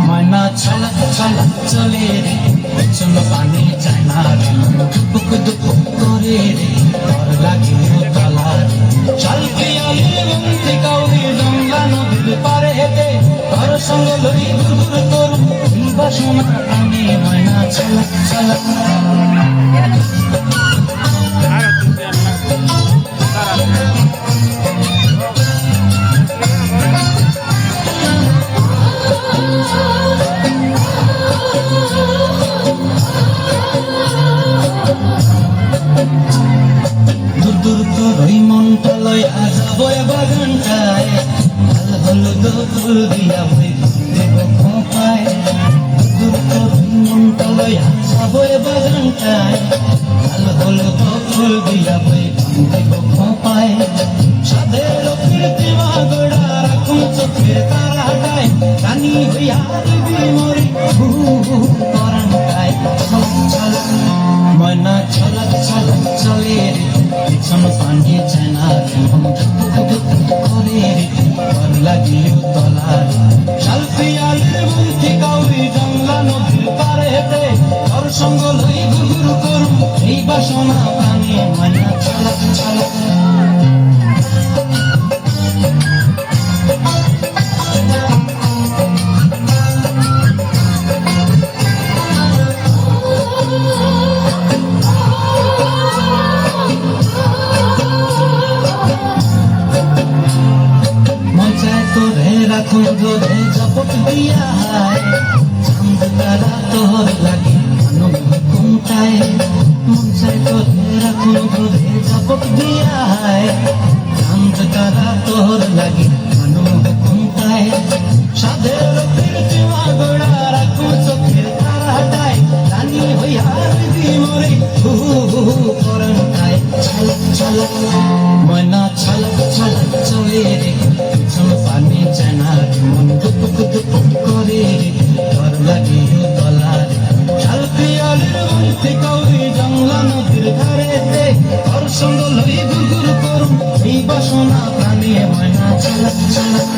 ময়না ছলক ছলক চলে রে, পেছন পানি চায় না রে, দুপুক দুপুক করে রে, ডর লাগে তলা রে। শালপিয়ালি বন্দি কাউরি জংলা নদীর পারে হেঁটে, ঘর সঙ্গ লই ঘুর ঘুর করু, এই বাসনা টানে ময়না ছলক ছলক। দূর দূর করই মনটা লইয়া যাব বাগানটায়, লাল হলুদ ফুল দিয়া বই দেব খোঁপায়। দূর করই মনটা লইয়া যাব বাগানটায়, লাল হলুদ ফুল দিয়া বই দেব খোঁপায়। সাধের কীর্তি মাগড়া রাখুন চোখের তারাটায়, রানী হইয়া দিবি মরি হু হু পরানটায়। ছলক ছলক ময়না ছলক ছলক চলে রে, পেছন পানি চায় না রে, দুপুক দুপুক করে রে, ডর লাগে তলা রে। শালপিয়ালির বন্দি কাউরি জংলা নদীর পারে হেঁটে, ঘর সঙ্গ লই ঘুর ঘুর করু, এই বাসনা প্রাণে ময়না ছলক ছলক। রাখুন ধরে জপট দিয়া হায়, চাঁদ তারা তোর লাগে কোনটায়। মন চাই তোরে রাখুন ধরে জপট দিয়া হায়, চাঁদ তারা তোর লাগে কোনটায়। সাধের কীর্তি মাগড়া রাখুন চোখের তারাটায়, রানী হইয়া দিদি মরে হু হু পরানটায়। ছলক ছলক ময়না ছলক ছলক চলে রে, পেছন পানি চায় না রে, মন দুপুক দুপুক করে রে, ডর লাগে তলা রে। শালপিয়ালির বন্দি কাউরি জংলা নদীর ধারেতে, ঘর সঙ্গ লই ঘুর ঘুর করু, এই বাসনা প্রাণে ময়না ছলক ছলক।